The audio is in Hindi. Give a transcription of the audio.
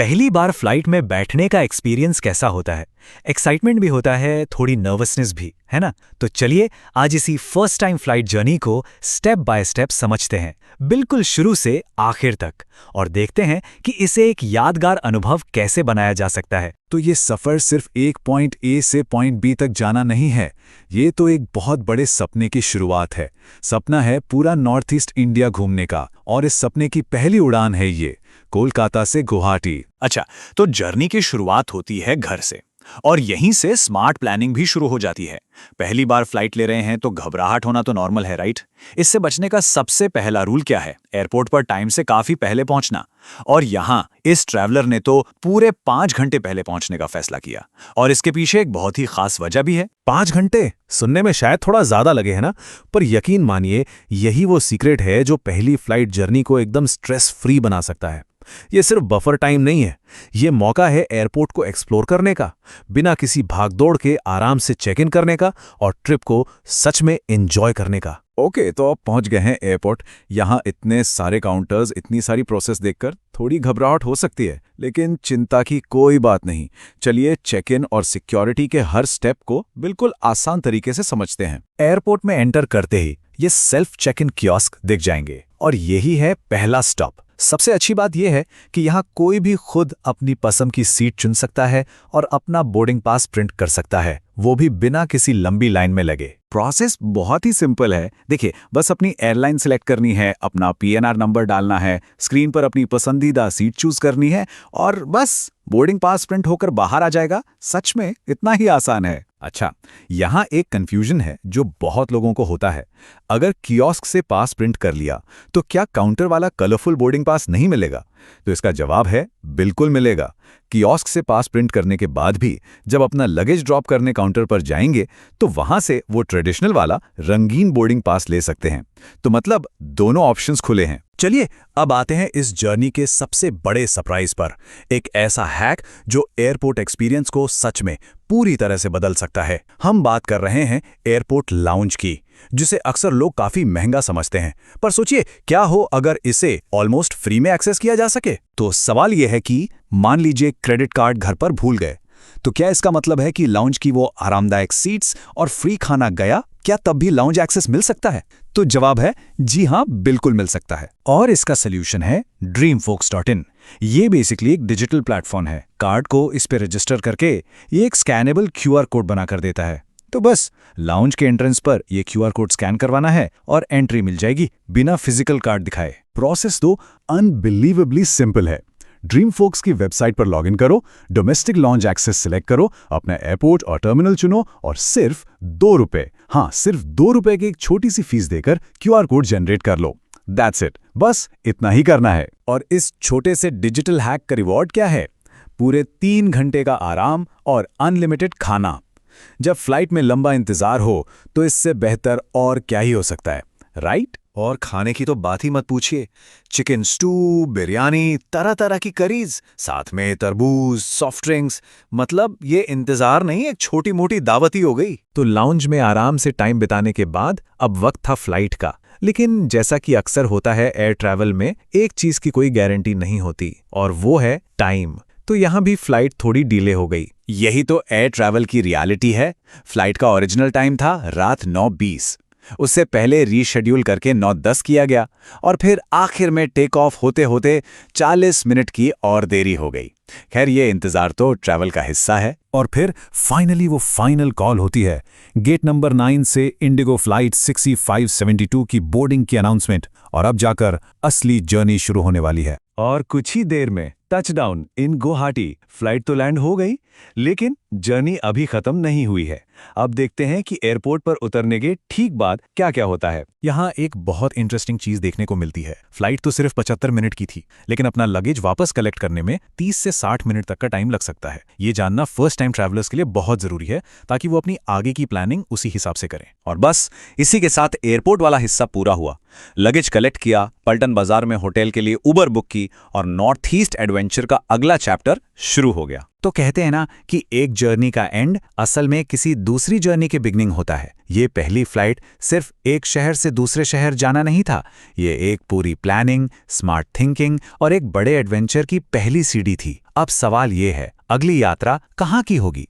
पहली बार फ्लाइट में बैठने का एक्सपीरियंस कैसा होता है? एक्साइटमेंट भी होता है, थोड़ी नर्वसनेस भी, है ना? तो चलिए आज इसी फर्स्ट टाइम फ्लाइट जर्नी को स्टेप बाय स्टेप समझते हैं, बिल्कुल शुरू से आखिर तक, और देखते हैं कि इसे एक यादगार अनुभव कैसे बनाया जा सकता है। तो ये सफ़र सिर्फ एक पॉइंट ए से पॉइंट बी तक जाना नहीं है, ये तो एक बहुत बड़े सपने की शुरुआत है। सपना है पूरा नॉर्थ ईस्ट इंडिया घूमने का, और इस सपने की पहली उड़ान है ये कोलकाता से गुवाहाटी। अच्छा, तो जर्नी की शुरुआत होती है घर से, और यहीं से स्मार्ट प्लानिंग भी शुरू हो जाती है। पहली बार फ्लाइट ले रहे हैं तो घबराहट होना तो नॉर्मल है, राइट? इससे बचने का सबसे पहला रूल क्या है? एयरपोर्ट पर टाइम से काफी पहले पहुंचना। और यहाँ इस ट्रैवलर ने तो पूरे 5 घंटे पहले पहुंचने का फैसला किया, और इसके पीछे एक बहुत ही खास वजह भी है। 5 घंटे सुनने में शायद थोड़ा ज्यादा लगे, है ना? पर यकीन मानिए, यही वो सीक्रेट है जो पहली फ्लाइट जर्नी को एकदम स्ट्रेस फ्री बना सकता है। ये सिर्फ बफर टाइम नहीं है, ये मौका है एयरपोर्ट को एक्सप्लोर करने का, बिना किसी भागदौड़ के आराम से चेक इन करने का, और ट्रिप को सच में एंजॉय करने का। ओके, तो अब पहुंच गए हैं एयरपोर्ट। यहाँ इतने सारे काउंटर्स, इतनी सारी प्रोसेस देखकर थोड़ी घबराहट हो सकती है, लेकिन चिंता की कोई बात नहीं। चलिए चेक इन और सिक्योरिटी के हर स्टेप को बिल्कुल आसान तरीके से समझते हैं। एयरपोर्ट में एंटर करते ही ये सेल्फ चेक इन कियोस्क दिख जाएंगे, और यही है पहला स्टॉप। सबसे अच्छी बात यह है कि यहाँ कोई भी खुद अपनी पसंद की सीट चुन सकता है और अपना बोर्डिंग पास प्रिंट कर सकता है, वो भी बिना किसी लंबी लाइन में लगे। प्रोसेस बहुत ही सिंपल है। देखिए, बस अपनी एयरलाइन सिलेक्ट करनी है, अपना पीएनआर नंबर डालना है, स्क्रीन पर अपनी पसंदीदा सीट चूज करनी है, और बस बोर्डिंग पास प्रिंट होकर बाहर आ जाएगा। सच में इतना ही आसान है। अच्छा, यहाँ एक कंफ्यूजन है जो बहुत लोगों को होता है। अगर कियोस्क से पास प्रिंट कर लिया तो क्या काउंटर वाला कलरफुल बोर्डिंग पास नहीं मिलेगा? तो इसका जवाब है बिल्कुल मिलेगा। कियोस्क से पास प्रिंट करने के बाद भी जब अपना लगेज ड्रॉप करने काउंटर पर जाएंगे तो वहां से वो ट्रेडिशनल वाला रंगीन बोर्डिंग पास ले सकते हैं। तो मतलब दोनों ऑप्शंस खुले हैं। चलिए अब आते हैं इस जर्नी के सबसे बड़े सरप्राइज पर, एक ऐसा हैक जो एयरपोर्ट एक्सपीरियंस को सच में पूरी तरह से बदल सकता है। हम बात कर रहे हैं एयरपोर्ट लाउंज की, जिसे अक्सर लोग काफी महंगा समझते हैं। पर सोचिए, क्या हो अगर इसे ऑलमोस्ट फ्री में एक्सेस किया जा सके? तो सवाल यह है कि मान लीजिए क्रेडिट कार्ड घर पर भूल गए, तो क्या इसका मतलब है कि लाउंज की वो आरामदायक सीट्स और फ्री खाना गया? क्या तब भी लाउंज एक्सेस मिल सकता है? तो जवाब है जी हाँ, बिल्कुल मिल सकता है। और इसका सल्यूशन है dreamfolks.in। ये बेसिकली एक डिजिटल प्लेटफॉर्म है। कार्ड को इस पे रजिस्टर करके ये एक स्कैनेबल क्यूआर कोड बना कर देता है। तो बस लाउंज के एंट्रेंस पर ये क्यूआर कोड स्कैन करवाना है और एंट्री मिल जाएगी बिना फिजिकल कार्ड दिखाए। प्रोसेस तो अनबिलीवेबली सिंपल है। ड्रीमफोक्स की वेबसाइट पर लॉगिन करो, डोमेस्टिक लॉन्च एक्सेस सिलेक्ट करो, अपना एयरपोर्ट और टर्मिनल चुनो, और सिर्फ ₹2, हाँ सिर्फ ₹2 की एक छोटी सी फीस देकर क्यूआर कोड जनरेट कर लो। दैट्स इट, बस इतना ही करना है। और इस छोटे से डिजिटल हैक का रिवॉर्ड क्या है? पूरे 3 घंटे का आराम और अनलिमिटेड खाना। जब फ्लाइट में लंबा इंतजार हो तो इससे बेहतर और क्या ही हो सकता है, राइट? और खाने की तो बात ही मत पूछिए। चिकन स्टू, बिरयानी, तरह तरह की करीज, साथ में तरबूज, सॉफ्ट ड्रिंक्स, मतलब ये इंतजार नहीं, एक छोटी मोटी दावत ही हो गई। तो लाउंज में आराम से टाइम बिताने के बाद अब वक्त था फ्लाइट का। लेकिन जैसा कि अक्सर होता है एयर ट्रैवल में, एक चीज की कोई गारंटी नहीं होती, और वो है टाइम। तो यहाँ भी फ्लाइट थोड़ी डिले हो गई। यही तो एयर ट्रैवल की रियलिटी है। फ्लाइट का ओरिजिनल टाइम था रात 9:20, उससे पहले रीशेड्यूल करके 9:10 किया गया, और फिर आखिर में टेक ऑफ होते होते 40 मिनट की और देरी हो गई। खैर, ये इंतजार तो ट्रैवल का हिस्सा है। और फिर फाइनली वो फाइनल कॉल होती है। गेट नंबर 9 से इंडिगो फ्लाइट 6572 की बोर्डिंग की अनाउंसमेंट, और अब जाकर असली जर्नी शुरू होने वाली है। और कुछ ही देर में टचडाउन इन गुवाहाटी। फ्लाइट तो लैंड हो गई, लेकिन जर्नी अभी खत्म नहीं हुई है। अब देखते हैं कि एयरपोर्ट पर उतरने के ठीक बाद क्या क्या होता है। यहाँ एक बहुत इंटरेस्टिंग चीज देखने को मिलती है। फ्लाइट तो सिर्फ 75 मिनट की थी, लेकिन अपना लगेज वापस कलेक्ट करने में 30 से 60 मिनट तक का टाइम लग सकता है। ये जानना फर्स्ट टाइम ट्रैवलर्स के लिए बहुत जरूरी है, ताकि वो अपनी आगे की प्लानिंग उसी हिसाब से करें। और बस इसी के साथ एयरपोर्ट वाला हिस्सा पूरा हुआ। लगेज कलेक्ट किया, पल्टन बाजार में होटल के लिए उबर बुक की, और नॉर्थ ईस्ट एडवेंचर का अगला चैप्टर शुरू हो गया। तो कहते हैं ना कि एक जर्नी का एंड असल में किसी दूसरी जर्नी के बिगनिंग होता है। ये पहली फ्लाइट सिर्फ एक शहर से दूसरे शहर जाना नहीं था, ये एक पूरी प्लानिंग, स्मार्ट थिंकिंग और एक बड़े एडवेंचर की पहली सीढ़ी थी। अब सवाल ये है, अगली यात्रा कहाँ की होगी?